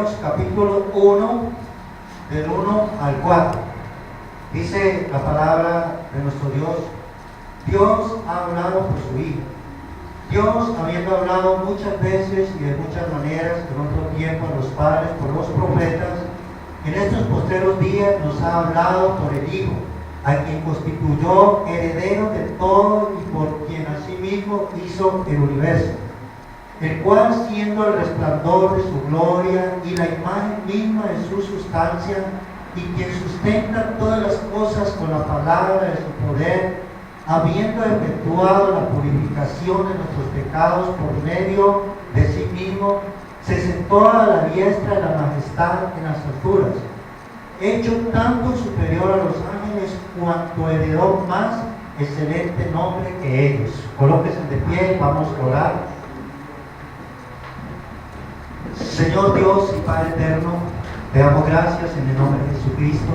Hebreos capítulo 1, del 1 al 4. Dice la palabra de nuestro Dios: Dios ha hablado por su Hijo. Dios, habiendo hablado muchas veces y de muchas maneras en otro tiempo a los padres por los profetas, en estos postreros días nos ha hablado por el Hijo, a quien constituyó heredero de todo y por quien asimismo hizo el universo, el cual, siendo el resplandor de su gloria y la imagen misma de su sustancia, y quien sustenta todas las cosas con la palabra de su poder, habiendo efectuado la purificación de nuestros pecados por medio de sí mismo, se sentó a la diestra de la majestad en las alturas, hecho tanto superior a los ángeles cuanto heredó más excelente nombre que ellos. Colóquense de pie y vamos a orar. Señor Dios y Padre eterno, te damos gracias en el nombre de Jesucristo.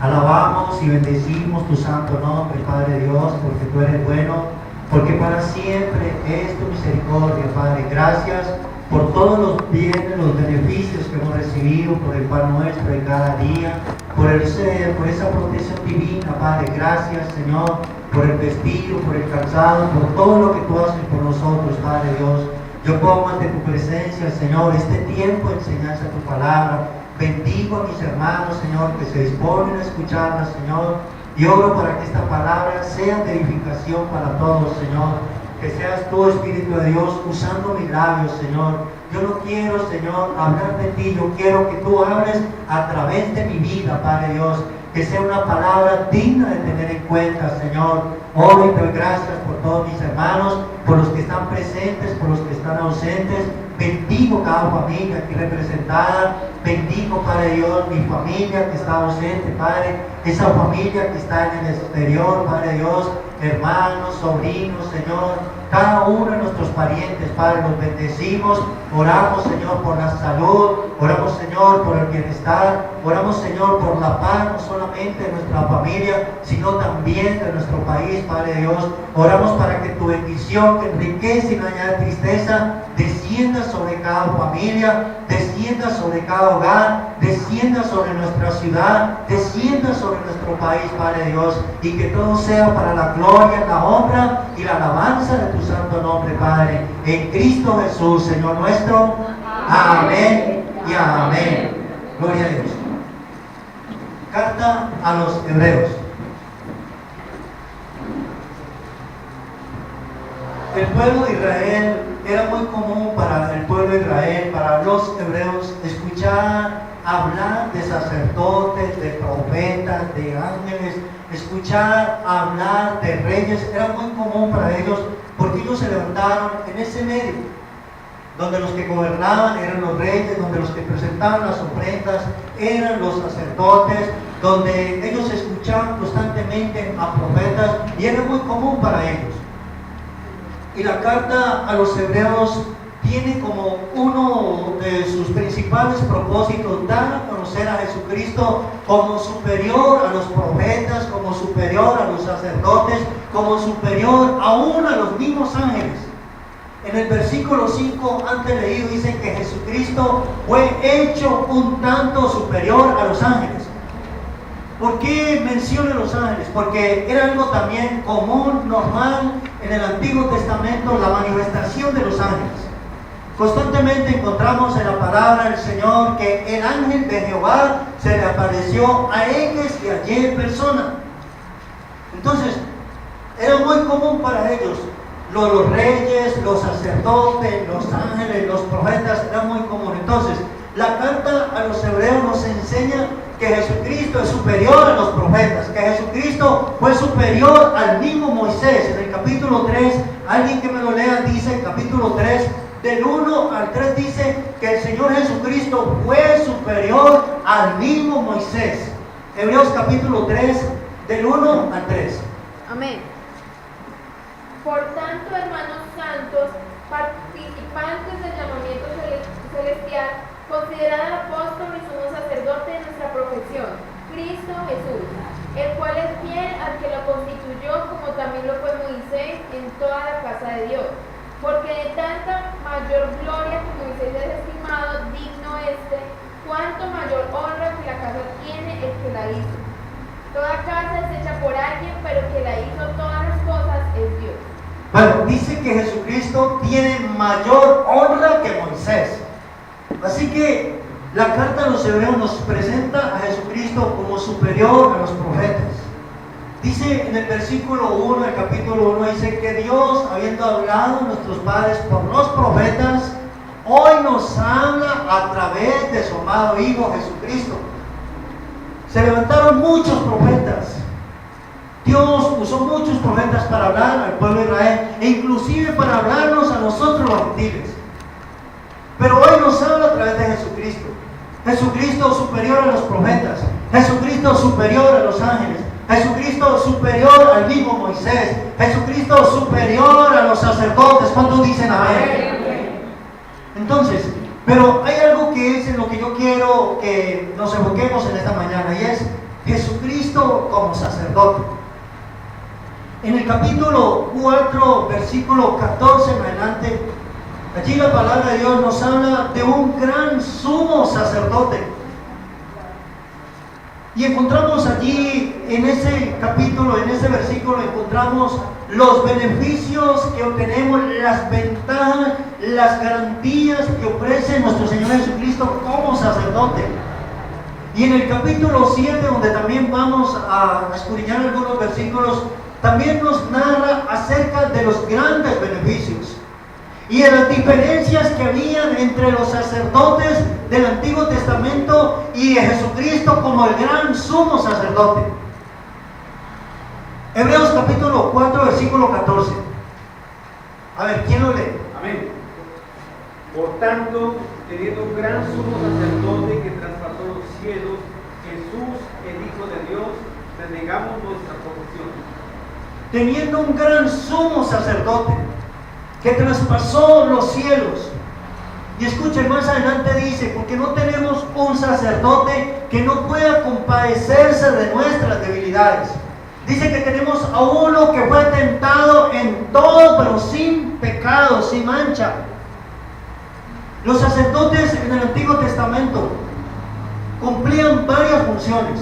Alabamos y bendecimos tu santo nombre, Padre Dios, porque tú eres bueno, porque para siempre es tu misericordia, Padre. Gracias por todos los bienes, los beneficios que hemos recibido, por el pan nuestro de cada día, por esa protección divina, Padre. Gracias, Señor, por el vestido, por el calzado, por todo lo que tú haces por nosotros, Padre Dios. Yo pongo ante tu presencia, Señor, este tiempo de enseñanza de tu palabra. Bendigo a mis hermanos, Señor, que se disponen a escucharla, Señor, y oro para que esta palabra sea de edificación para todos, Señor. Que seas tú, Espíritu de Dios, usando mis labios, Señor. Yo no quiero, Señor, hablar de ti, yo quiero que tú hables a través de mi vida, Padre Dios. Que sea una palabra digna de tener en cuenta, Señor. Oro y te doy gracias por todos mis hermanos, por los que están presentes, por los que están ausentes. Bendigo cada familia aquí representada. Bendigo, Padre Dios, mi familia que está ausente, Padre. Esa familia que está en el exterior, Padre Dios. Hermanos, sobrinos, Señor. Cada uno de nuestros parientes, Padre, los bendecimos. Oramos, Señor, por la salud. Oramos, Señor, por el bienestar. Oramos, Señor, por la paz, no solamente de nuestra familia, sino también de nuestro país, Padre Dios. Oramos para que tu bendición, que enriquece y no añade tristeza, descienda sobre cada familia, descienda sobre cada hogar, descienda sobre nuestra ciudad, descienda sobre nuestro país, Padre Dios, y que todo sea para la gloria, la honra y la alabanza de tu santo nombre, Padre, en Cristo Jesús, Señor nuestro. Amén y amén. Gloria a Dios. Carta a los Hebreos. El pueblo de Israel, era muy común para el pueblo de Israel, para los hebreos, escuchar hablar de sacerdotes, de profetas, de ángeles, escuchar hablar de reyes. Era muy común para ellos, porque ellos se levantaron en ese medio, donde los que gobernaban eran los reyes, donde los que presentaban las ofrendas eran los sacerdotes, donde ellos escuchaban constantemente a profetas, y era muy común para ellos. Y la carta a los hebreos tiene como uno de sus principales propósitos dar a conocer a Jesucristo como superior a los profetas, como superior a los sacerdotes, como superior aún a los mismos ángeles. En el versículo 5 antes leído dice que Jesucristo fue hecho un tanto superior a los ángeles. ¿Por qué menciona los ángeles? Porque era algo también común, normal en el Antiguo Testamento, la manifestación de los ángeles. Constantemente encontramos en la palabra del Señor que el ángel de Jehová se le apareció a X y a Y persona. Entonces, era muy común para ellos. Los reyes, los sacerdotes, los ángeles, los profetas, era muy común. Entonces, la carta a los hebreos nos enseña que Jesucristo es superior a los profetas, que Jesucristo fue superior al mismo Moisés. En el capítulo 3, alguien que me lo lea, dice el capítulo 3, del 1 al 3, dice que el Señor Jesucristo fue superior al mismo Moisés. Hebreos capítulo 3, del 1 al 3. Amén. Por tanto, hermanos santos, participantes del llamamiento celestial, considerad al apóstol y sumo sacerdote de nuestra profesión, Cristo Jesús, el cual es fiel al que lo constituyó, como también lo fue Moisés en toda la casa de Dios. Porque de tanta mayor gloria que Moisés es estimado digno la hizo. Toda casa es hecha por alguien, pero que la hizo todas las cosas es Dios. Bueno, dice que Jesucristo tiene mayor honra que Moisés. Así que la carta de los Hebreos nos presenta a Jesucristo como superior a los profetas. Dice en el versículo 1 del capítulo 1, dice que Dios, habiendo hablado a nuestros padres por los profetas, hoy nos habla a través de su amado Hijo Jesucristo. Se levantaron muchos profetas. Dios usó muchos profetas para hablar al pueblo de Israel e inclusive para hablarnos a nosotros los gentiles. Pero hoy nos habla a través de Jesucristo. Jesucristo superior a los profetas, Jesucristo superior a los ángeles, Jesucristo superior al mismo Moisés, Jesucristo superior a los sacerdotes. ¿Cuántos dicen amén? Entonces, pero hay algo que es en lo que yo quiero que nos enfoquemos en esta mañana, y es Jesucristo como sacerdote. En el capítulo 4, versículo 14 en adelante, allí la palabra de Dios nos habla de un gran sumo sacerdote. Y encontramos allí, en ese capítulo, en ese versículo, encontramos los beneficios que obtenemos, las ventajas, las garantías que ofrece nuestro Señor Jesucristo como sacerdote. Y en el capítulo 7, donde también vamos a escudriñar algunos versículos, también nos narra acerca de los grandes beneficios y de las diferencias que habían entre los sacerdotes del Antiguo Testamento y de Jesucristo como el gran sumo sacerdote. Hebreos capítulo 4, versículo 14. A ver, ¿quién lo lee? Amén. Por tanto, teniendo un gran sumo sacerdote que traspasó los cielos, Jesús, el Hijo de Dios, renegamos nuestra profesión. Teniendo un gran sumo sacerdote que traspasó los cielos. Y escuchen, más adelante dice, porque no tenemos un sacerdote que no pueda compadecerse de nuestras debilidades. Dice que tenemos a uno que fue tentado en todo, pero sin pecado, sin mancha. Los sacerdotes en el Antiguo Testamento cumplían varias funciones.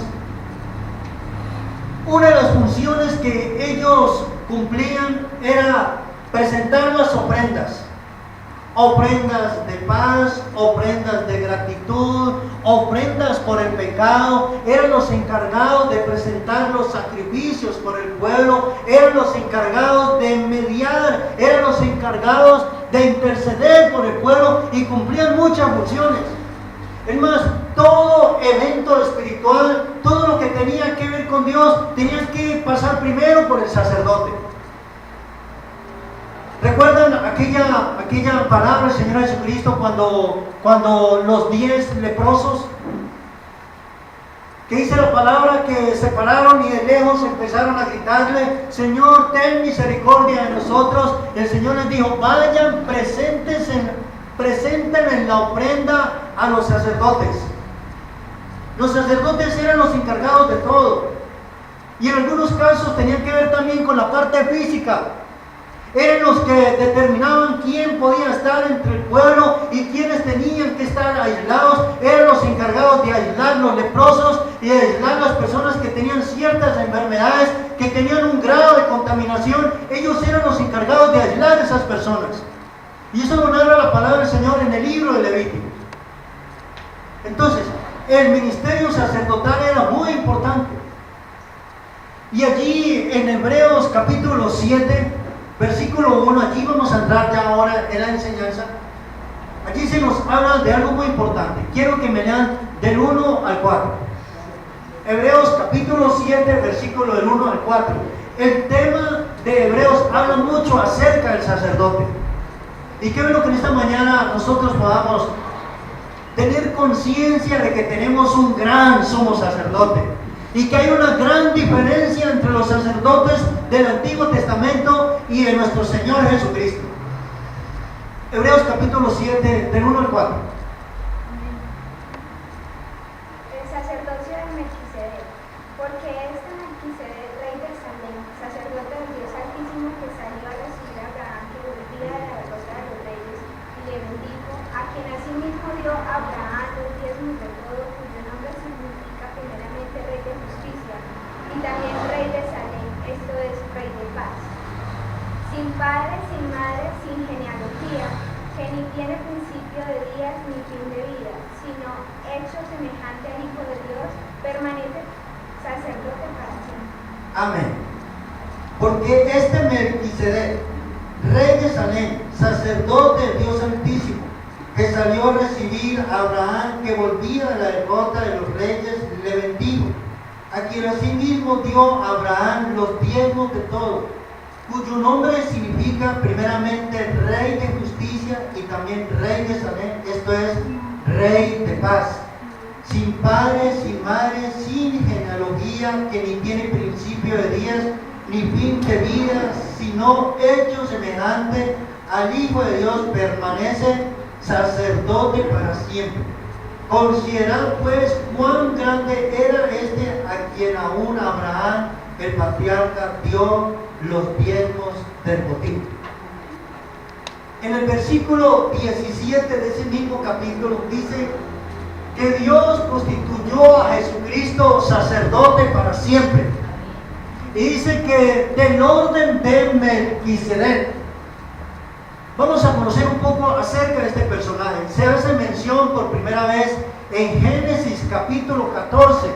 Una de las funciones que ellos cumplían era presentar las ofrendas. Ofrendas de paz, ofrendas de gratitud, ofrendas por el pecado. Eran los encargados de presentar los sacrificios por el pueblo, eran los encargados de mediar, eran los encargados de interceder por el pueblo y cumplían muchas funciones. Es más, todo evento espiritual, todo lo que tenía que ver con Dios, tenía que pasar primero por el sacerdote. ¿Recuerdan aquella palabra del Señor Jesucristo cuando los 10 leprosos, que dice la palabra que se pararon y de lejos empezaron a gritarle, Señor, ten misericordia de nosotros? El Señor les dijo, vayan, presenten la ofrenda a los sacerdotes. Los sacerdotes eran los encargados de todo, y en algunos casos tenían que ver también con la parte física. Eran los que determinaban quién podía estar entre el pueblo y quiénes tenían que estar aislados. Eran los encargados de aislar los leprosos y de aislar las personas que tenían ciertas enfermedades, que tenían un grado de contaminación. Ellos eran los encargados de aislar a esas personas. Y eso lo narra la palabra del Señor en el libro de Levítico. Entonces, el ministerio sacerdotal era muy importante. Y allí en Hebreos capítulo 7, versículo 1, allí vamos a entrar ya ahora en la enseñanza. Allí se nos habla de algo muy importante. Quiero que me lean del 1 al 4. Hebreos capítulo 7, versículo del 1 al 4. El tema de Hebreos habla mucho acerca del sacerdote. Y qué bueno que en esta mañana nosotros podamos tener conciencia de que tenemos un gran sumo sacerdote. Y que hay una gran diferencia entre los sacerdotes del Antiguo Testamento y de nuestro Señor Jesucristo. Hebreos capítulo 7, del 1 al 4. El sacerdocio de Melquisedec, porque este Melquisedec, rey de Salem, sacerdote del Dios Altísimo, que salió a recibir a Abraham, que volvía de la derrota de los reyes, y le bendijo, a quien asimismo dio a Abraham los diezmos de todo, cuyo nombre significa primeramente rey de sin fin de vida, sino hecho semejante al Hijo de Dios, permanece sacerdote para siempre. Amén. Porque este Melquisedec, rey de Salem, sacerdote del Dios Altísimo, que salió a recibir a Abraham, que volvía de la derrota de los reyes, le bendijo, a quien asimismo dio a Abraham los diezmos de todo, cuyo nombre significa primeramente Rey de Justicia y también Rey de Salem, esto es, Rey de Paz, sin padre, sin madre, sin genealogía, que ni tiene principio de días, ni fin de vida, sino hecho semejante al Hijo de Dios, permanece sacerdote para siempre. Considerad pues cuán grande era este a quien aún Abraham, el patriarca, dio los diezmos del botín. En el versículo 17 de ese mismo capítulo dice que Dios constituyó a Jesucristo sacerdote para siempre. Y dice que del orden de Melquisedec. Vamos a conocer un poco acerca de este personaje. Se hace mención por primera vez en Génesis capítulo 14.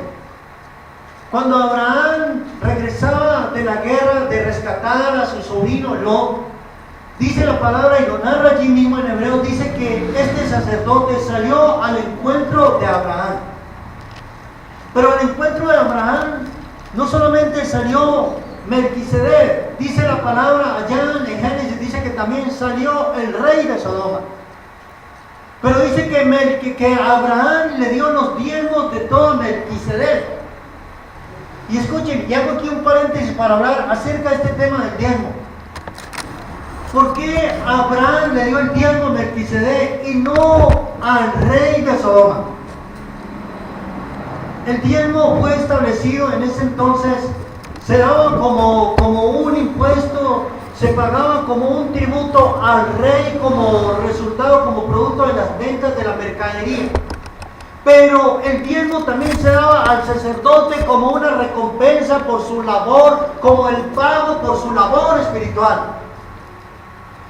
Cuando Abraham regresaba de la guerra de rescatar a su sobrino Lot, dice la palabra y lo narra allí mismo en hebreo, dice que este sacerdote salió al encuentro de Abraham. Pero al encuentro de Abraham no solamente salió Melquisedec, dice la palabra allá en Génesis, dice que también salió el rey de Sodoma. Pero dice que Abraham le dio los diezmos de todo Melquisedec. Y escuchen, y hago aquí un paréntesis para hablar acerca de este tema del diezmo. ¿Por qué Abraham le dio el diezmo a Melquisedec y no al rey de Sodoma? El diezmo fue establecido en ese entonces, se daba como un impuesto, se pagaba como un tributo al rey como resultado, como producto de las ventas de la mercadería. Pero el diezmo también se daba al sacerdote como una recompensa por su labor, como el pago por su labor espiritual.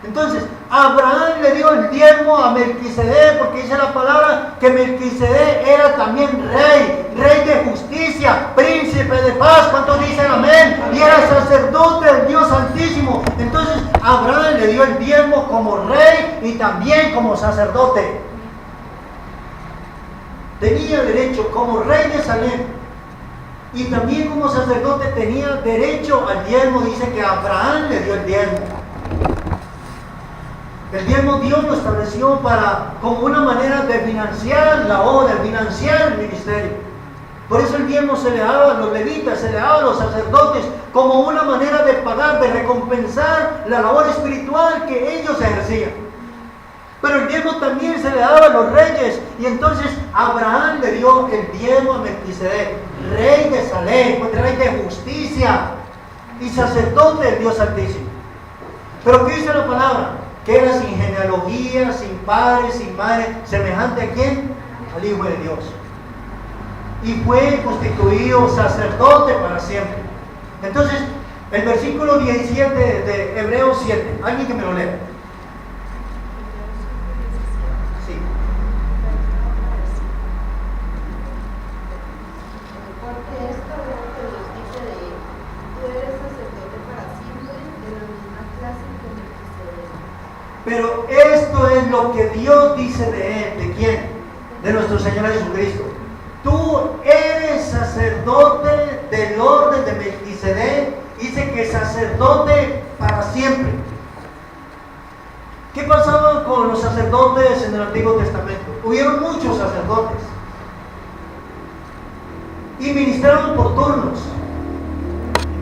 Entonces, Abraham le dio el diezmo a Melquisedec porque dice la palabra que Melquisedec era también rey de justicia, príncipe de paz. ¿Cuántos dicen amén? Y era sacerdote del Dios Altísimo. Entonces, Abraham le dio el diezmo como rey y también como sacerdote. Tenía derecho como rey de Salem y también como sacerdote tenía derecho al diezmo. Dice que Abraham le dio el diezmo. El diezmo Dios lo estableció como una manera de financiar la obra, de financiar el ministerio. Por eso el diezmo se le daba a los levitas, se le daba a los sacerdotes como una manera de pagar, de recompensar la labor espiritual que ellos ejercían. Pero el diezmo también se le daba a los reyes. Y entonces Abraham le dio el diezmo a Melquisedec, rey de Salem, rey de justicia y sacerdote del Dios Altísimo. Pero ¿qué dice la palabra? Que era sin genealogía, sin padre, sin madre, semejante a quién? Al Hijo de Dios. Y fue constituido sacerdote para siempre. Entonces, el versículo 17 de Hebreos 7, alguien que me lo lea. Sí. Porque esto es lo que Dios dice de él: tú eres sacerdote para siempre, de la misma clase que Melquisedec. Pero esto es lo que Dios dice de él. ¿De quién? De nuestro Señor Jesucristo. Tú eres sacerdote del orden de Melquisedec. Dice que sacerdote para siempre. ¿Qué pasaba con los sacerdotes en el Antiguo Testamento? Hubieron muchos sacerdotes y ministraron por turnos.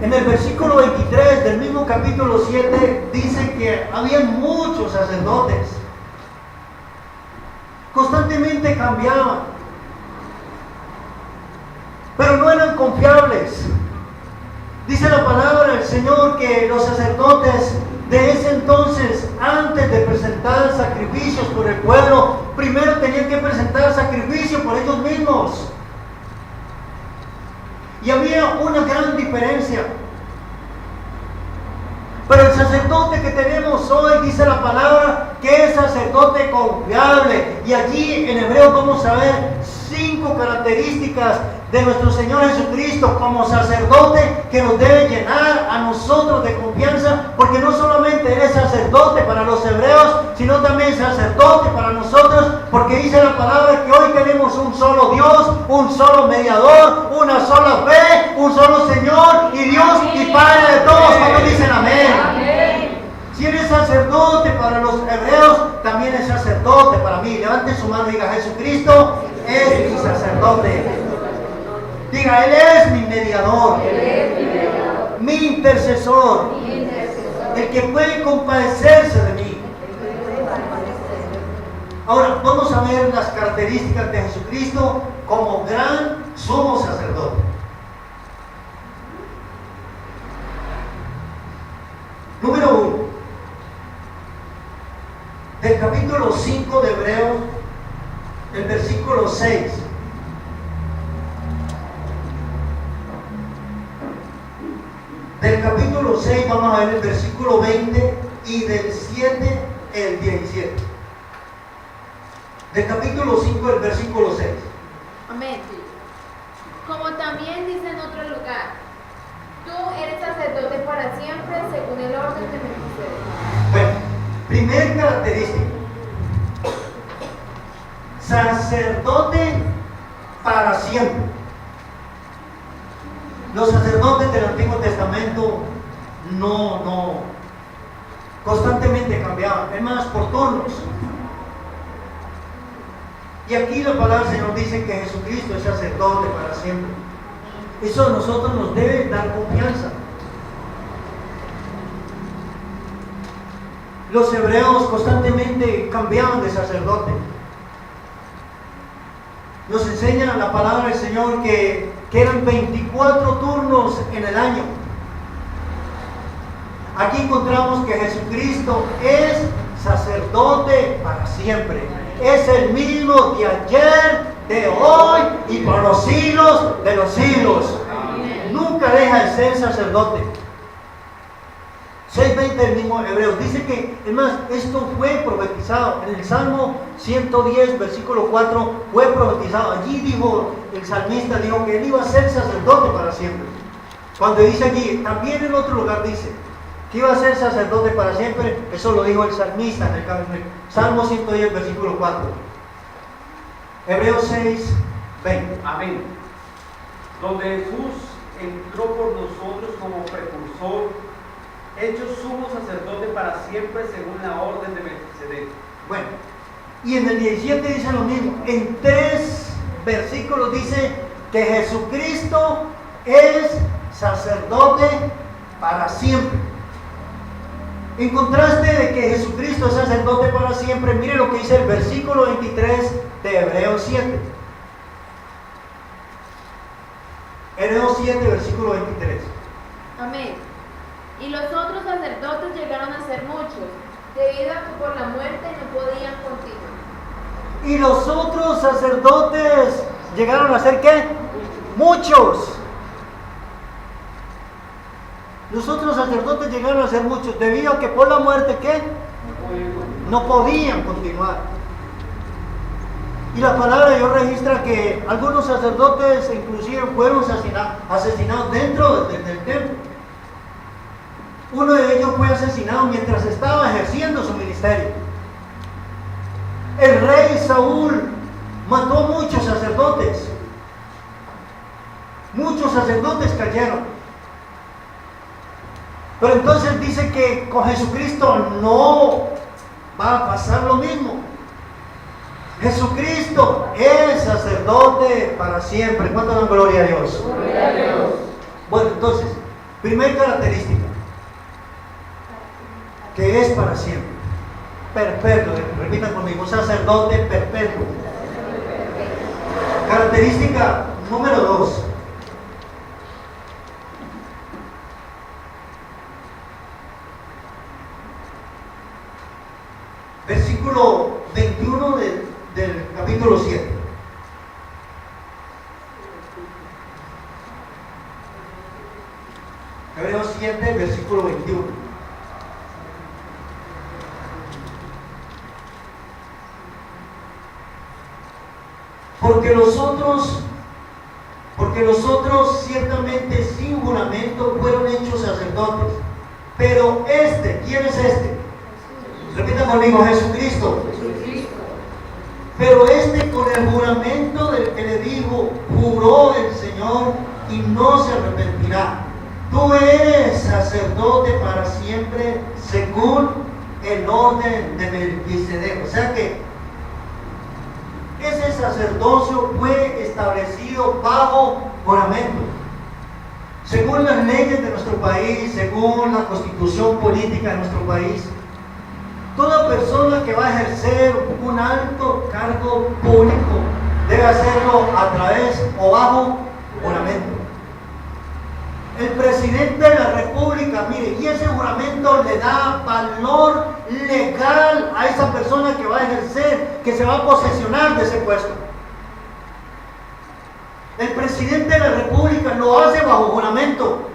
En el versículo 23 del mismo capítulo 7 dice que había muchos sacerdotes. Constantemente cambiaban, pero no eran confiables. Dice la palabra del Señor que los sacerdotes de ese entonces, antes de presentar sacrificios por el pueblo, primero tenían que presentar sacrificio por ellos mismos. Y había una gran diferencia. Pero el sacerdote que tenemos hoy, dice la palabra, que es sacerdote confiable. Y aquí en Hebreos vamos a ver 5 características de nuestro Señor Jesucristo como sacerdote que nos debe llenar a nosotros de confianza, porque no solamente Él es sacerdote para los hebreos, sino también sacerdote para nosotros, porque dice la palabra que hoy tenemos un solo Dios, un solo mediador, una sola fe, un solo Señor y Dios y Padre de todos. ¿Cuántos dicen amén? Si Él es sacerdote para los hebreos, también es sacerdote para mí. Levante su mano y diga: Jesucristo es mi sacerdote. Diga: Él es mi mediador, mi intercesor, el que puede compadecerse de mí. Ahora vamos a ver las características de Jesucristo como gran sumo sacerdote. Número 1, del capítulo 5 de Hebreos, el versículo 6. Del capítulo 6 vamos a ver el versículo 20 y del 7 el 17. Del capítulo 5 el versículo 6. Amén. Como también dice en otro lugar: tú eres sacerdote para siempre según el orden de Melquisedec. Bueno, primer característica: sacerdote para siempre. Los sacerdotes del Antiguo Testamento constantemente cambiaban, es más, por turnos. Y aquí la palabra del Señor dice que Jesucristo es sacerdote para siempre. Eso a nosotros nos debe dar confianza. Los hebreos constantemente cambiaban de sacerdote. Nos enseña la palabra del Señor que eran 24 turnos en el año. Aquí encontramos que Jesucristo es sacerdote para siempre. Es el mismo de ayer, de hoy y por los siglos de los siglos. Nunca deja de ser sacerdote. 6:20 del mismo Hebreos dice que, es más, esto fue profetizado en el Salmo 110, versículo 4, fue profetizado. Allí dijo, el salmista dijo que él iba a ser sacerdote para siempre. Cuando dice allí, también en otro lugar dice que iba a ser sacerdote para siempre, eso lo dijo el salmista en el Salmo 110, versículo 4. Hebreos 6:20. Amén. Donde Jesús entró por nosotros como precursor, hecho sumo sacerdote para siempre según la orden de Melquisedec. Bueno, y en el 17 dice lo mismo. En 3 versículos dice que Jesucristo es sacerdote para siempre. En contraste de que Jesucristo es sacerdote para siempre, mire lo que dice el versículo 23 de Hebreos 7. Hebreos 7, versículo 23. Amén. Y los otros sacerdotes llegaron a ser muchos, debido a que por la muerte no podían continuar. Y los otros sacerdotes llegaron a ser ¿qué? Muchos. Los otros sacerdotes llegaron a ser muchos, debido a que por la muerte ¿qué? No podían continuar. Y la palabra de Dios registra que algunos sacerdotes inclusive fueron asesinados dentro del templo. Uno de ellos fue asesinado mientras estaba ejerciendo su ministerio. El rey Saúl mató a muchos sacerdotes. Muchos sacerdotes cayeron. Pero entonces dice que con Jesucristo no va a pasar lo mismo. Jesucristo es sacerdote para siempre. ¿Cuánto dan gloria a Dios? Gloria a Dios. Bueno, entonces, primera característica, que es para siempre, perpetuo. Repitan conmigo: sacerdote perpetuo. Característica número 2, versículo 21 del capítulo 7. Hebreos 7, versículo 21. Porque los otros ciertamente sin juramento fueron hechos sacerdotes. Pero este, ¿quién es este? Repita conmigo, Jesucristo. Pero este, con el juramento del que le dijo, juró el Señor y no se arrepentirá. Tú eres sacerdote para siempre según el orden de Melquisedec. O sea que ese sacerdocio fue establecido bajo juramento. Según las leyes de nuestro país, según la constitución política de nuestro país, toda persona que va a ejercer un alto cargo público debe hacerlo a través o bajo juramento. El presidente de la República, mire, y ese juramento le da valor legal a esa persona que va a ejercer, que se va a posesionar de ese puesto. El presidente de la República lo hace bajo juramento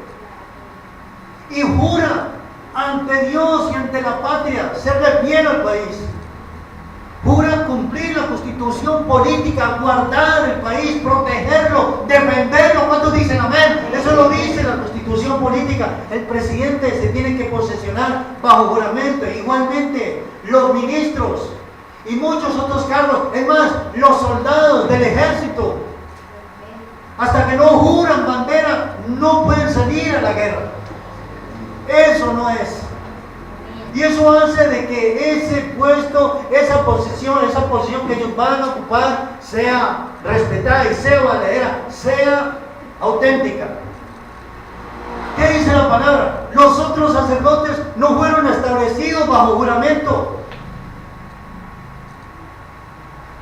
y jura ante Dios y ante la patria serle fiel al país. Jura cumplir la constitución política, guardar el país, protegerlo, defenderlo. ¿Cuántos dicen amén? Eso lo dice la constitución política. El presidente se tiene que posesionar bajo juramento. Igualmente los ministros y muchos otros cargos. Es más, los soldados del ejército, hasta que no juran bandera, no pueden salir a la guerra. Eso no es. Y eso hace de que ese puesto, esa posición que ellos van a ocupar sea respetada y sea valedera, sea auténtica. ¿Qué dice la palabra? Los otros sacerdotes no fueron establecidos bajo juramento.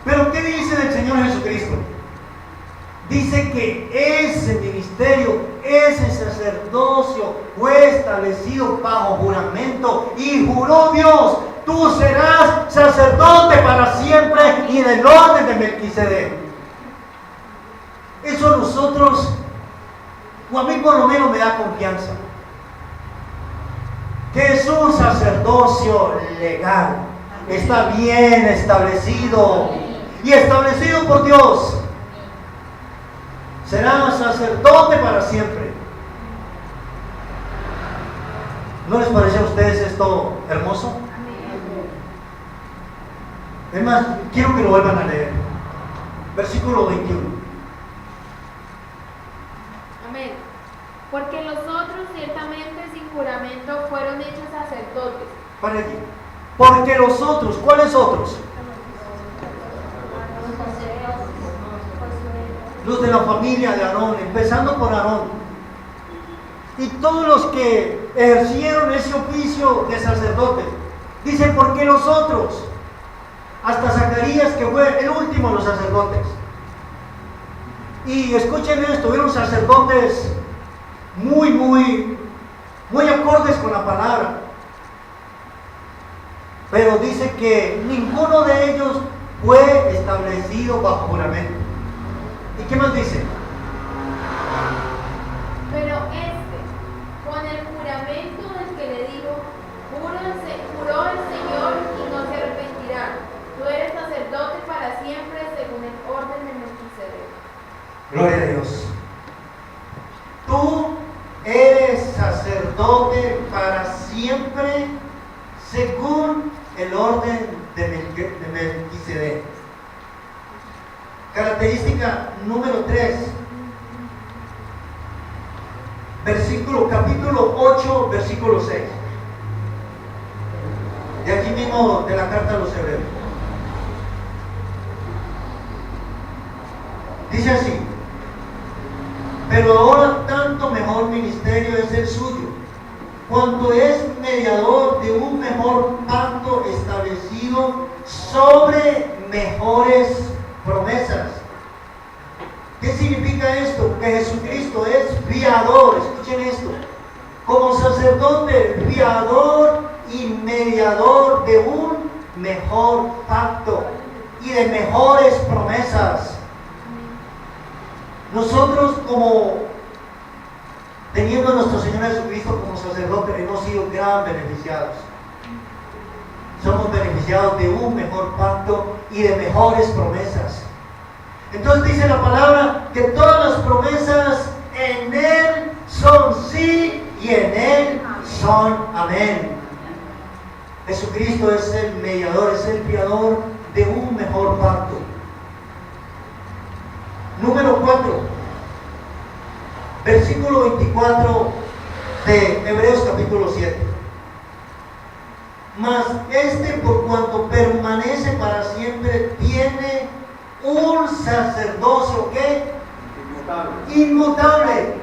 Pero ¿qué dice del Señor Jesucristo? Dice que ese ministerio, ese sacerdocio fue establecido bajo juramento y juró Dios: tú serás sacerdote para siempre y del orden de Melquisedec. Eso a nosotros, o a mí por lo menos, me da confianza. Que es un sacerdocio legal, está bien establecido y establecido por Dios. Será sacerdote para siempre. ¿No les parece a ustedes esto hermoso? Es más, quiero que lo vuelvan a leer. Versículo 21. Amén. Porque los otros ciertamente sin juramento fueron hechos sacerdotes. Para allí. Porque los otros, ¿cuáles otros? Los de la familia de Aarón, empezando por Aarón. Y todos los que ejercieron ese oficio de sacerdote. Dice, porque los otros, hasta Zacarías, que fue el último de los sacerdotes. Y escuchen esto, eran sacerdotes muy acordes con la palabra. Pero dice que ninguno de ellos fue establecido bajo juramento. ¿Y qué más dice? Pero con el juramento del que le dijo, juró el Señor y no se arrepentirá. Tú eres sacerdote para siempre según el orden de Melquisedec. Gloria a Dios. Tú eres sacerdote para siempre según el orden de Melquisedec. Característica número 3. Capítulo 8, versículo 6. De aquí mismo de la carta a los Hebreos. Dice así: pero ahora tanto mejor ministerio es el suyo, cuanto es mediador de un mejor pacto establecido sobre mejores promesas. ¿Qué significa esto? Que Jesucristo es fiador. Escuchen esto: como sacerdote, fiador y mediador de un mejor pacto y de mejores promesas. Nosotros, como teniendo a nuestro Señor Jesucristo como sacerdote, hemos sido gran beneficiados. Somos beneficiados de un mejor pacto y de mejores promesas. Entonces dice la palabra que todas las promesas en Él son sí y en Él son amén. Jesucristo es el mediador, es el fiador de un mejor pacto. Número 4, versículo 24 de Hebreos capítulo 7. Mas por cuanto permanece para siempre, tiene un sacerdocio que inmutable.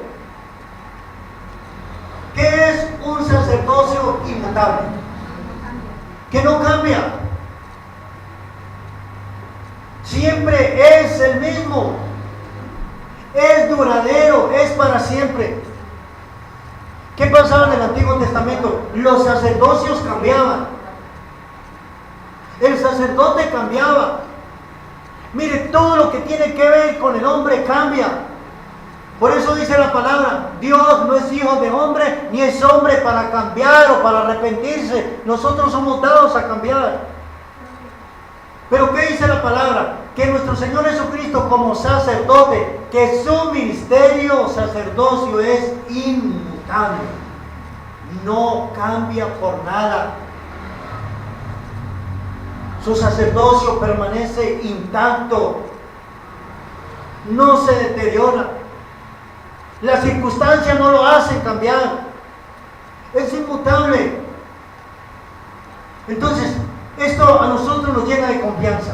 ¿Qué es un sacerdocio inmutable? Que no cambia. Siempre es el mismo. Es duradero, es para siempre. ¿Qué pasaba en el Antiguo Testamento? Los sacerdocios cambiaban. El sacerdote cambiaba. Mire, todo lo que tiene que ver con el hombre cambia. Por eso dice la palabra, Dios no es hijo de hombre, ni es hombre para cambiar o para arrepentirse. Nosotros somos dados a cambiar. Pero ¿qué dice la palabra? Que nuestro Señor Jesucristo como sacerdote, que su ministerio sacerdocio es inmutable. No cambia por nada. Su sacerdocio permanece intacto. No se deteriora. Las circunstancias no lo hacen cambiar. Es inmutable. Entonces, esto a nosotros nos llena de confianza.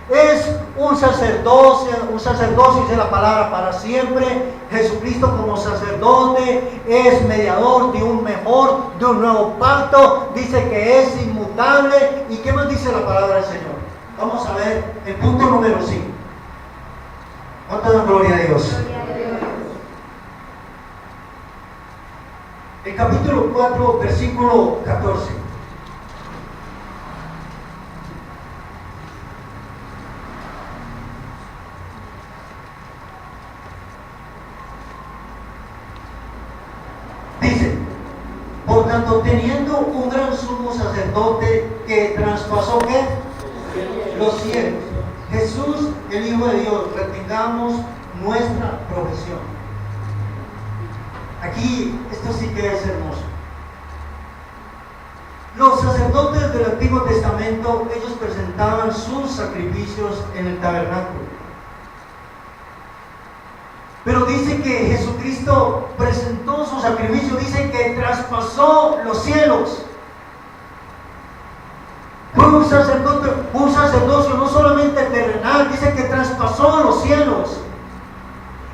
Es un sacerdocio, dice la palabra, para siempre. Jesucristo como sacerdote es mediador de un nuevo pacto. Dice que es inmutable. ¿Y qué más dice la palabra del Señor? Vamos a ver el punto número 5. ¿Cuánto da gloria a Dios? El capítulo 4, versículo 14. Dice, por tanto, teniendo un gran sumo sacerdote que traspasó ¿qué? Los cielos, Jesús, el Hijo de Dios, retengamos nuestra profesión. Aquí, esto sí que es hermoso. Los sacerdotes del Antiguo Testamento, ellos presentaban sus sacrificios en el tabernáculo. Pero dice que Jesucristo presentó su sacrificio, dice que traspasó los cielos. Fue un sacerdocio no solamente terrenal, dice que traspasó los cielos.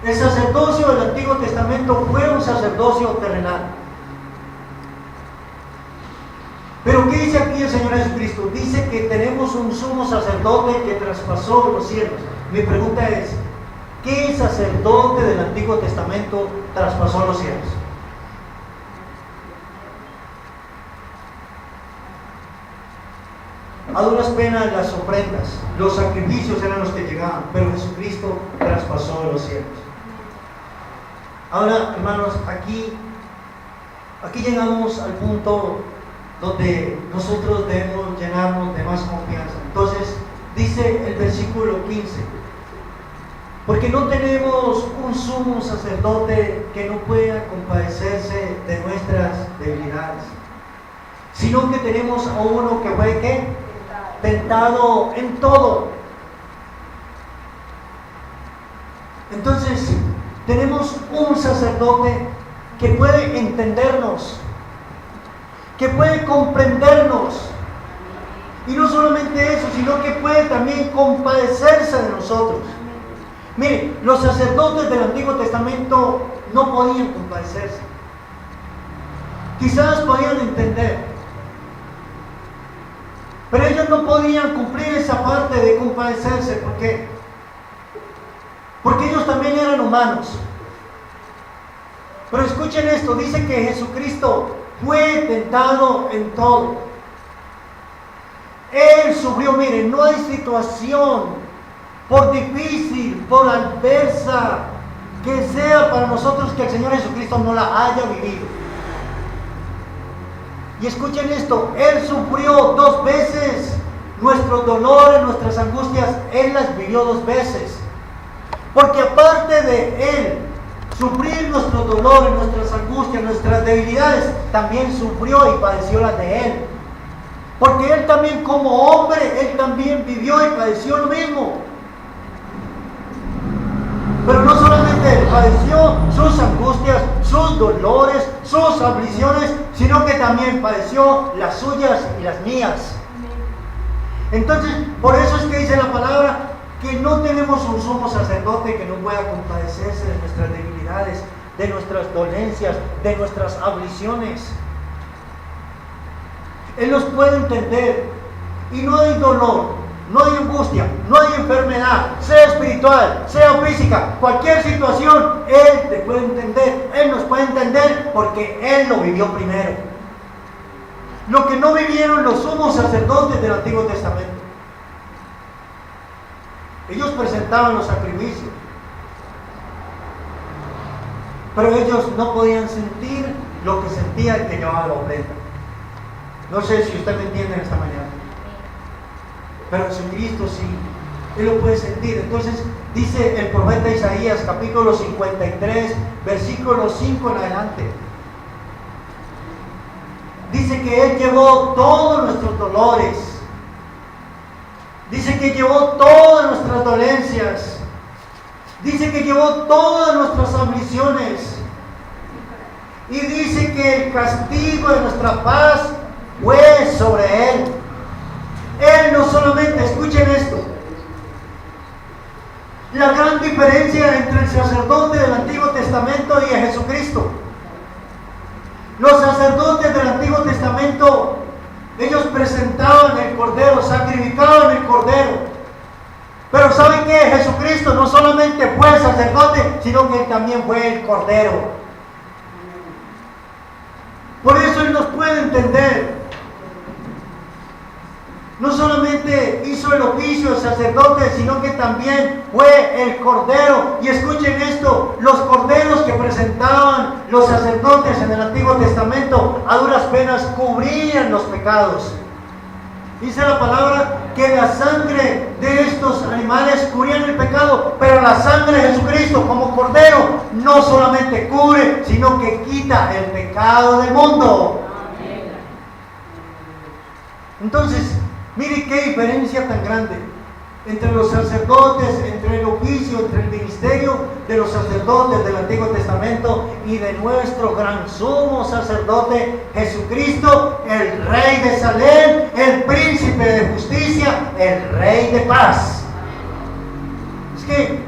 El sacerdocio del Antiguo Testamento fue un sacerdocio terrenal. Pero ¿qué dice aquí el Señor Jesucristo? Dice que tenemos un sumo sacerdote que traspasó los cielos. Mi pregunta es, ¿qué sacerdote del Antiguo Testamento traspasó los cielos? A duras penas las ofrendas, los sacrificios eran los que llegaban, pero Jesucristo traspasó los cielos. Ahora, hermanos, aquí llegamos al punto donde nosotros debemos llenarnos de más confianza. Entonces, dice el versículo 15, porque no tenemos un sumo sacerdote que no pueda compadecerse de nuestras debilidades, sino que tenemos a uno que fue ¿qué? Tentado en todo. Entonces, tenemos un sacerdote que puede entendernos, que puede comprendernos, y no solamente eso, sino que puede también compadecerse de nosotros. Miren, los sacerdotes del Antiguo Testamento no podían compadecerse. Quizás podían entender, pero ellos no podían cumplir esa parte de compadecerse. ¿Por qué? Porque ellos también eran humanos. Pero escuchen esto, dice que Jesucristo fue tentado en todo. Él sufrió, miren, no hay situación, por difícil, por adversa que sea para nosotros, que el Señor Jesucristo no la haya vivido. Y escuchen esto, Él sufrió 2 veces nuestros dolores, nuestras angustias, Él las vivió 2 veces. Porque aparte de Él sufrir nuestros dolores, nuestras angustias, nuestras debilidades, también sufrió y padeció las de Él. Porque Él también como hombre, Él también vivió y padeció lo mismo. Pero no solamente Él padeció sus angustias, sus dolores, sus aflicciones, sino que también padeció las suyas y las mías. Entonces, por eso es que dice la palabra que no tenemos un sumo sacerdote que no pueda compadecerse de nuestras debilidades, de nuestras dolencias, de nuestras aflicciones. Él nos puede entender y no hay dolor, no hay angustia, no hay enfermedad, sea espiritual, sea física, cualquier situación, Él te puede entender, Él nos puede entender porque Él lo vivió primero. Lo que no vivieron los sumos sacerdotes del Antiguo Testamento. Ellos presentaban los sacrificios, pero ellos no podían sentir lo que sentía el que llevaba la ofrenda. No sé si usted me entiende en esta mañana, pero Jesucristo sí, Él lo puede sentir. Entonces dice el profeta Isaías, capítulo 53, versículo 5 en adelante. Dice que Él llevó todos nuestros dolores. Dice que llevó todas nuestras dolencias. Dice que llevó todas nuestras aflicciones. Y dice que el castigo de nuestra paz fue sobre Él. Él no solamente, escuchen esto, la gran diferencia entre el sacerdote del Antiguo Testamento y Jesucristo. Los sacerdotes del Antiguo Testamento, ellos presentaban el cordero, sacrificaban el cordero. Pero ¿saben qué? Jesucristo no solamente fue sacerdote, sino que Él también fue el cordero. Por eso Él nos puede entender. No solamente hizo el oficio de sacerdote, sino que también fue el cordero. Y escuchen esto, los corderos que presentaban los sacerdotes en el Antiguo Testamento a duras penas cubrían los pecados. Dice la palabra que la sangre de estos animales cubrían el pecado, pero la sangre de Jesucristo como cordero no solamente cubre, sino que quita el pecado del mundo. Entonces, mire qué diferencia tan grande entre los sacerdotes, entre el oficio, entre el ministerio de los sacerdotes del Antiguo Testamento y de nuestro gran sumo sacerdote Jesucristo, el Rey de Salem, el Príncipe de Justicia, el Rey de Paz. Es que,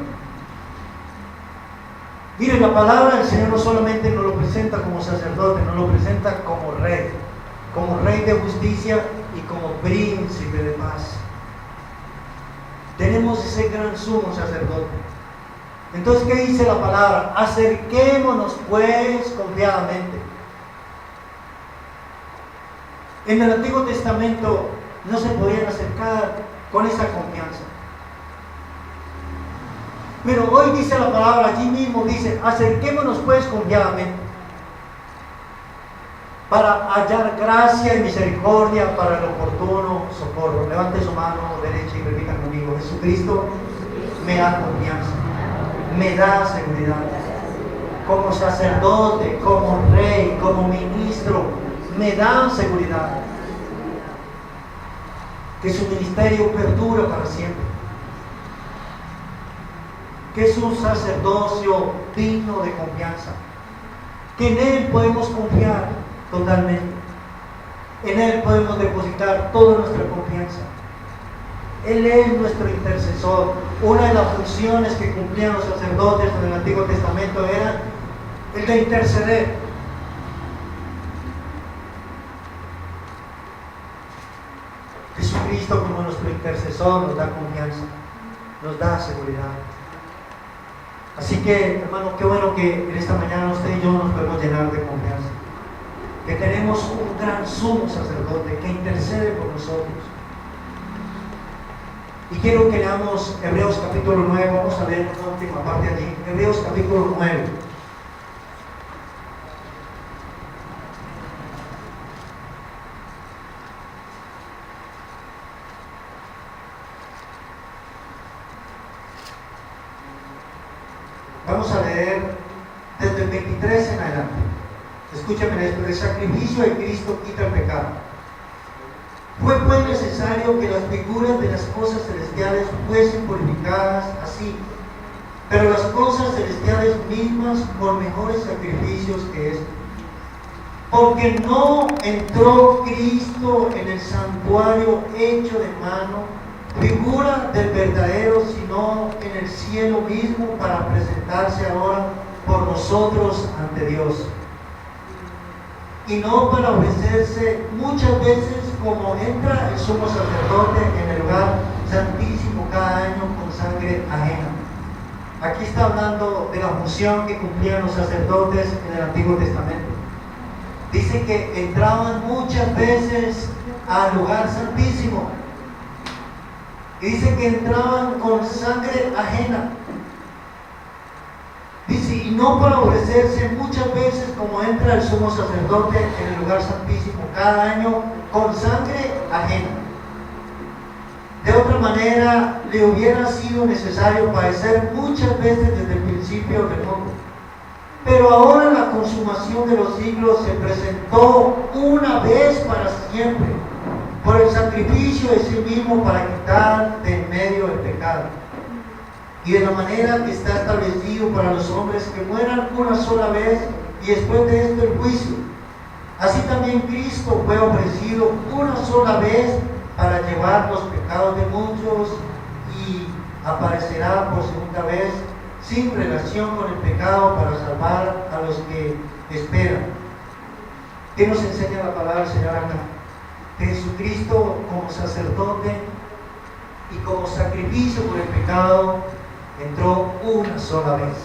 mire, la palabra del Señor no solamente nos lo presenta como sacerdote, nos lo presenta como Rey de Justicia y como Príncipe de Paz. Tenemos ese gran sumo sacerdote. Entonces, ¿qué dice la palabra? Acerquémonos pues confiadamente. En el Antiguo Testamento no se podían acercar con esa confianza. Pero hoy dice la palabra, allí mismo dice, acerquémonos pues confiadamente, para hallar gracia y misericordia para el oportuno socorro. Levante su mano derecha y repita conmigo: Jesucristo me da confianza, me da seguridad. Como sacerdote, como rey, como ministro, me da seguridad. Que su ministerio perdura para siempre. Que es un sacerdocio digno de confianza. Que en Él podemos confiar totalmente. En Él podemos depositar toda nuestra confianza. Él es nuestro intercesor. Una de las funciones que cumplían los sacerdotes en el Antiguo Testamento era el de interceder. Jesucristo, como nuestro intercesor, nos da confianza, nos da seguridad. Así que, hermano, qué bueno que en esta mañana usted y yo nos podemos llenar de confianza. Que tenemos un gran sumo sacerdote que intercede por nosotros. Y quiero que leamos Hebreos capítulo 9, vamos a leer una última parte allí. Hebreos capítulo 9. Vamos a leer desde el 23 en adelante. Escúchame esto: el sacrificio de Cristo quita el pecado. Fue pues necesario que las figuras de las cosas celestiales fuesen purificadas así, pero las cosas celestiales mismas con mejores sacrificios que estos. Porque no entró Cristo en el santuario hecho de mano, figura del verdadero, sino en el cielo mismo, para presentarse ahora por nosotros ante Dios. Y no para ofrecerse muchas veces como entra el sumo sacerdote en el lugar santísimo cada año con sangre ajena. Aquí está hablando de la función que cumplían los sacerdotes en el Antiguo Testamento. Dice que entraban muchas veces al lugar santísimo. Y dice que entraban con sangre ajena. Dice, y no para ofrecerse muchas veces como entra el sumo sacerdote en el lugar santísimo cada año con sangre ajena. De otra manera, le hubiera sido necesario padecer muchas veces desde el principio del mundo. Pero ahora en la consumación de los siglos se presentó una vez para siempre por el sacrificio de sí mismo para quitar de en medio el pecado. Y de la manera que está establecido para los hombres que mueran una sola vez y después de esto el juicio. Así también Cristo fue ofrecido una sola vez para llevar los pecados de muchos y aparecerá por segunda vez sin relación con el pecado para salvar a los que esperan. ¿Qué nos enseña la palabra del Señor acá? Que Jesucristo como sacerdote y como sacrificio por el pecado entró una sola vez.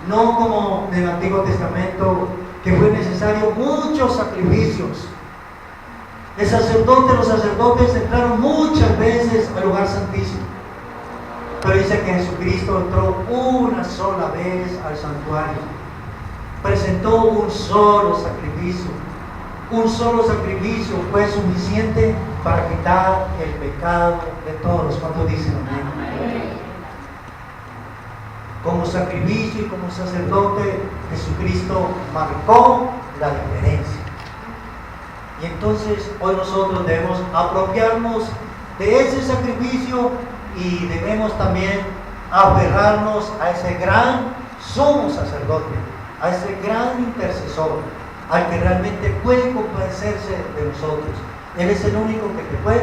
No como en el Antiguo Testamento, que fue necesario muchos sacrificios. Los sacerdotes entraron muchas veces al lugar santísimo. Pero dice que Jesucristo entró una sola vez al santuario. Presentó un solo sacrificio. Un solo sacrificio fue suficiente para quitar el pecado de todos. ¿Cuántos dicen amén? Como sacrificio y como sacerdote, Jesucristo marcó la diferencia. Y entonces hoy nosotros debemos apropiarnos de ese sacrificio y debemos también aferrarnos a ese gran sumo sacerdote, a ese gran intercesor, al que realmente puede compadecerse de nosotros. Él es el único que te puede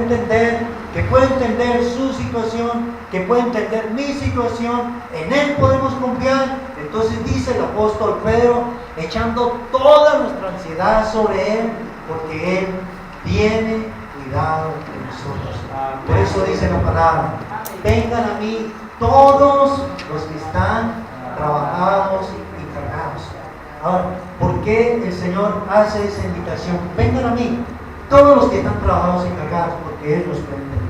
entender su situación, que puede entender mi situación. En Él podemos confiar. Entonces dice el apóstol Pedro, echando toda nuestra ansiedad sobre Él, porque Él tiene cuidado de nosotros. Por eso dice la palabra: vengan a mí todos los que están trabajados y cargados. Ahora, ¿por qué el Señor hace esa invitación? Vengan a mí todos los que están trabajados y cargados, porque Él nos puede entender.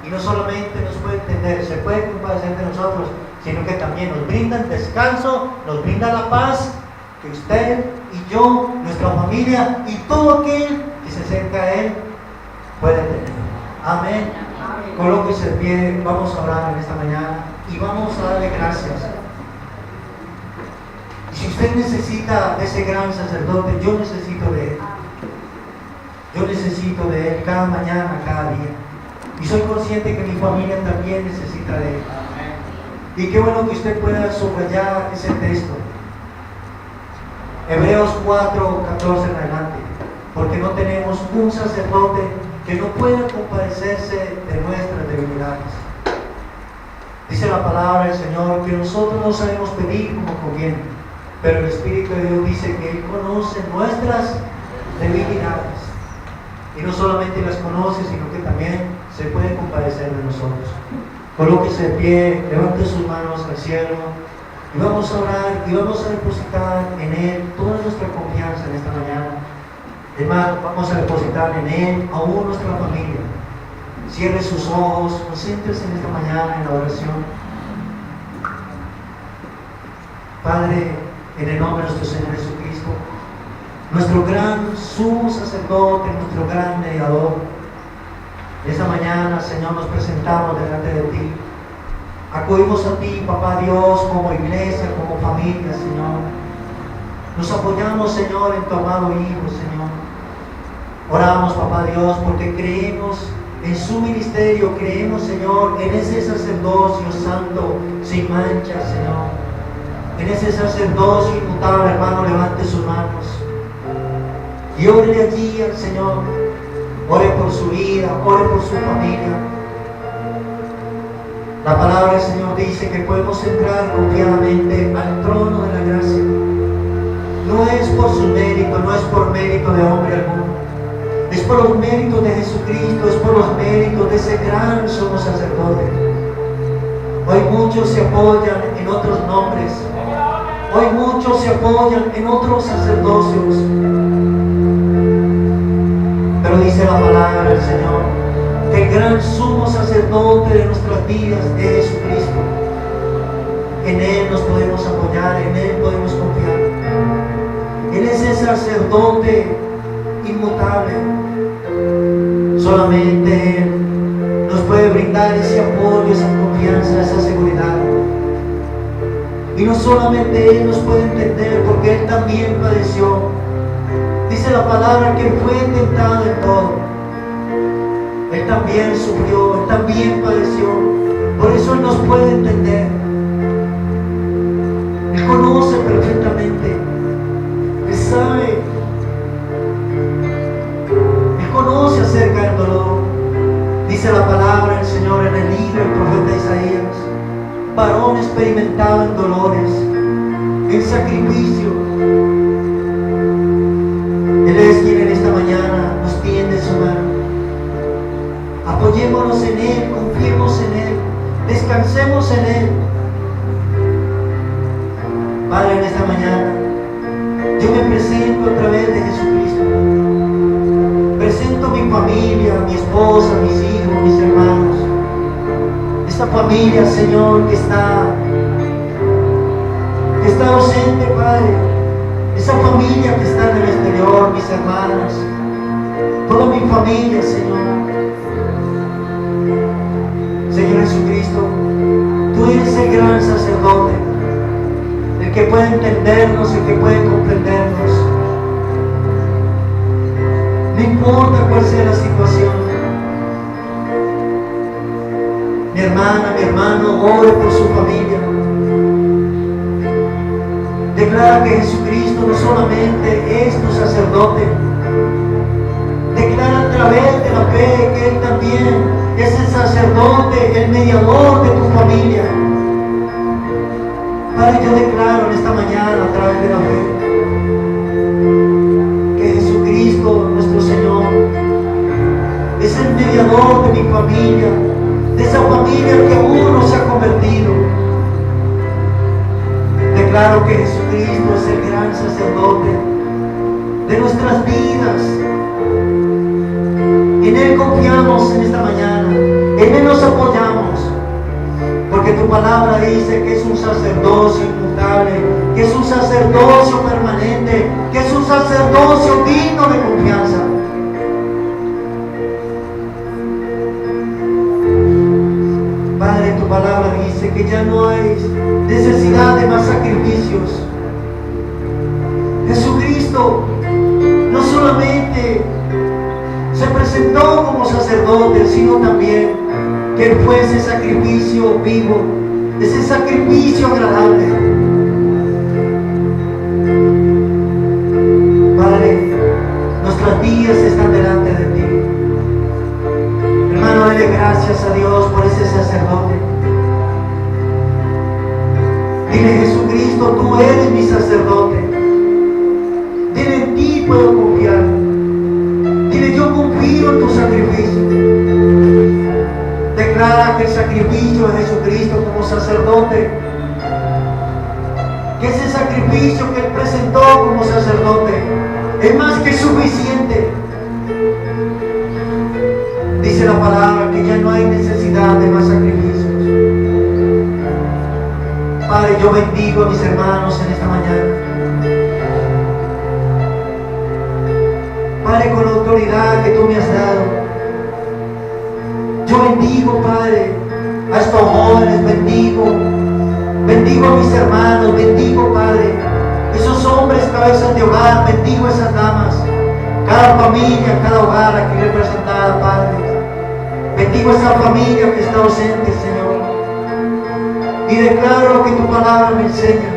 Y no solamente nos puede entender, se puede compadecer de nosotros, sino que también nos brinda el descanso, nos brinda la paz que usted y yo, nuestra familia y todo aquel que se acerca a Él puede tener. Amén. Colóquese de pie, vamos a orar en esta mañana y vamos a darle gracias. Y si usted necesita de ese gran sacerdote, yo necesito de Él. Yo necesito de Él cada mañana, cada día. Y soy consciente que mi familia también necesita de Él. Y qué bueno que usted pueda subrayar ese texto. Hebreos 4, 14 en adelante. Porque no tenemos un sacerdote que no pueda compadecerse de nuestras debilidades. Dice la palabra del Señor que nosotros no sabemos pedir como conviene, pero el Espíritu de Dios dice que Él conoce nuestras debilidades. Y no solamente las conoce, sino que también se puede compadecer de nosotros. Colóquese de pie, levante sus manos al cielo y vamos a orar y vamos a depositar en Él toda nuestra confianza en esta mañana. Hermano, vamos a depositar en Él aún nuestra familia. Cierre sus ojos, concéntrese en esta mañana en la oración. Padre, en el nombre de nuestro Señor Jesucristo, nuestro gran sumo sacerdote, nuestro gran mediador, esta mañana, Señor, nos presentamos delante de Ti Acudimos a ti, papá Dios, como iglesia, como familia, Señor. Nos apoyamos, Señor, en tu amado Hijo, Señor. Oramos, papá Dios, porque creemos en su ministerio, creemos, Señor, en ese sacerdocio santo, sin mancha, Señor. En ese sacerdocio inmutable, hermano, levante sus manos y ore allí al Señor. Ore por su vida, ore por su familia. La palabra del Señor dice que podemos entrar confiadamente al trono de la gracia. No es por su mérito, no es por mérito de hombre alguno. Es por los méritos de Jesucristo, es por los méritos de ese gran sumo sacerdote. Hoy muchos se apoyan en otros nombres. Hoy muchos se apoyan en otros sacerdocios. Pero dice la palabra del Señor que el gran sumo sacerdote de nuestras vidas es Jesucristo. En Él nos podemos apoyar, en Él podemos confiar. Él es el sacerdote inmutable. Solamente Él nos puede brindar ese apoyo, esa confianza, esa seguridad. Y no solamente Él nos puede entender, porque Él también padeció. Dice la palabra que fue tentado en todo. Él también sufrió, Él también padeció. Por eso Él nos puede entender. Él conoce perfectamente. Él sabe. Él conoce acerca del dolor. Dice la palabra del Señor en el libro del profeta Isaías: varón experimentado en dolores, en sacrificio. Él es quien en esta mañana nos tiende su mano. Apoyémonos en Él, confiemos en Él, descansemos en Él. Padre, en esta mañana yo me presento a través de Jesucristo. Presento mi familia, mi esposa, mis hijos, mis hermanos. Esta familia, Señor, que está ausente, Padre. Esa familia que está en el exterior, mis hermanos. Toda mi familia, Señor. Señor Jesucristo, tú eres el gran sacerdote, el que puede entendernos, el que puede comprendernos. No importa cuál sea la situación. Mi hermana, mi hermano, ore por su familia. Declara que Jesucristo no solamente es tu sacerdote. Declara a través de la fe que Él también es el sacerdote, el mediador de tu familia. Padre, yo declaro en esta mañana a través de la fe que Jesucristo, nuestro Señor, es el mediador de mi familia, de esa familia que aún no se ha convertido. Declaro que Jesucristo es el gran sacerdote de nuestras vidas. En Él confiamos en esta mañana, en Él nos apoyamos, porque tu palabra dice que es un sacerdocio inmutable, que es un sacerdocio permanente, que es un sacerdocio digno de confianza. Padre, tu palabra dice que ya no hay necesidad de más sacrificios. Jesucristo no solamente se presentó como sacerdote, sino también que Él fue ese sacrificio vivo, ese sacrificio agradable. Padre, nuestras vidas están delante de ti. Hermano, dale gracias a Dios por ese sacerdote. Dile: Jesucristo, tú eres mi sacerdote. Dile: en ti puedo confiar. Dile: yo confío en tu sacrificio. Declara que el sacrificio de Jesucristo como sacerdote, que ese sacrificio que Él presentó como sacerdote es más que suficiente. Dice la palabra que ya no hay necesidad de más sacrificios. Padre, yo bendigo a mis hermanos en esta mañana. Padre, con la autoridad que tú me has dado, yo bendigo, Padre, a estos jóvenes, bendigo a mis hermanos, bendigo, Padre, esos hombres cabezas de hogar, bendigo a esas damas, cada familia, cada hogar aquí representada, Padre, bendigo a esa familia que está ausente, Señor, y declaro lo que tu palabra me enseña,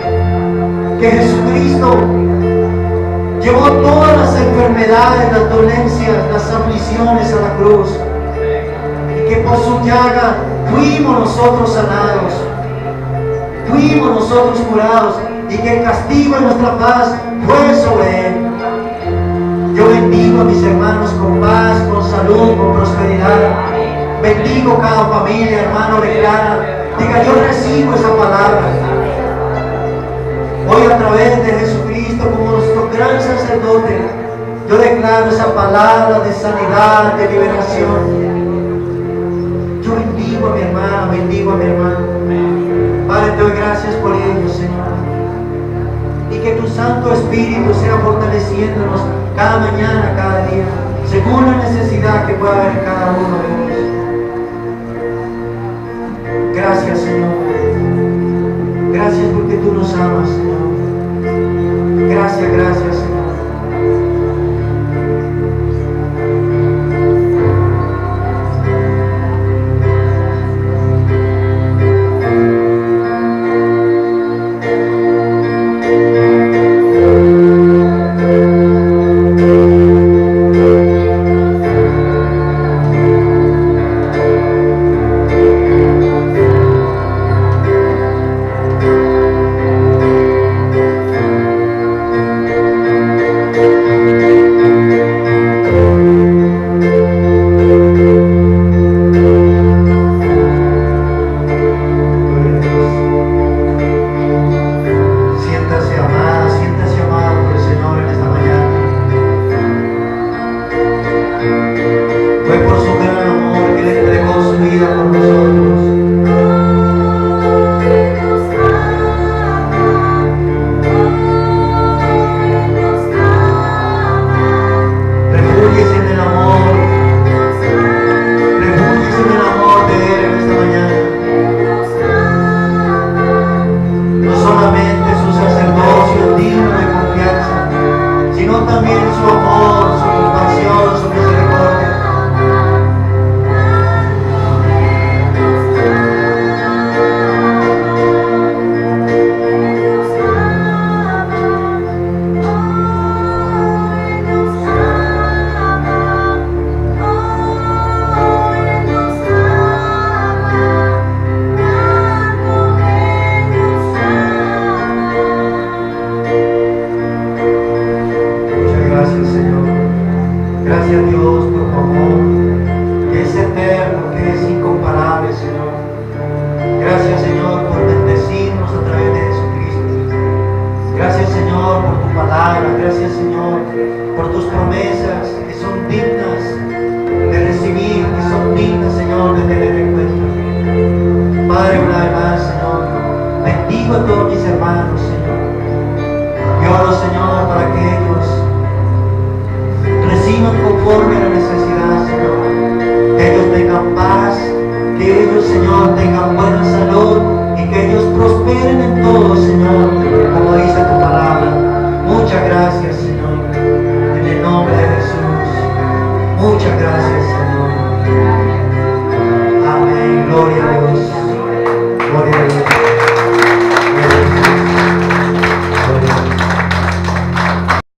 que Jesucristo llevó todas las enfermedades, las dolencias, las aflicciones a la cruz, y que por su llaga fuimos nosotros sanados, fuimos nosotros curados, y que el castigo de nuestra paz fue sobre él. Yo bendigo a mis hermanos con paz, con salud, con prosperidad. Bendigo cada familia, hermano, declara, diga, yo recibo esa palabra. Hoy a través de Jesucristo como nuestro gran sacerdote, yo declaro esa palabra de sanidad, de liberación. Yo bendigo a mi hermana, bendigo a mi hermano. Padre, te doy gracias por ellos, Señor. Y que tu Santo Espíritu sea fortaleciéndonos cada mañana, cada día, según la necesidad que pueda haber en cada uno de ellos. Gracias, Señor. Gracias porque tú nos amas, Señor. Gracias, gracias, Señor. Gracias, Señor, por tus promesas que son dignas de recibir, que son dignas, Señor, de tener en cuenta. Padre, una vez más, Señor, bendigo a todos mis hermanos, Señor. Y oro, Señor, para que ellos reciban conforme a la necesidad, Señor. Que ellos tengan paz, que ellos, Señor, tengan buena salud y que ellos prosperen en todo, Señor.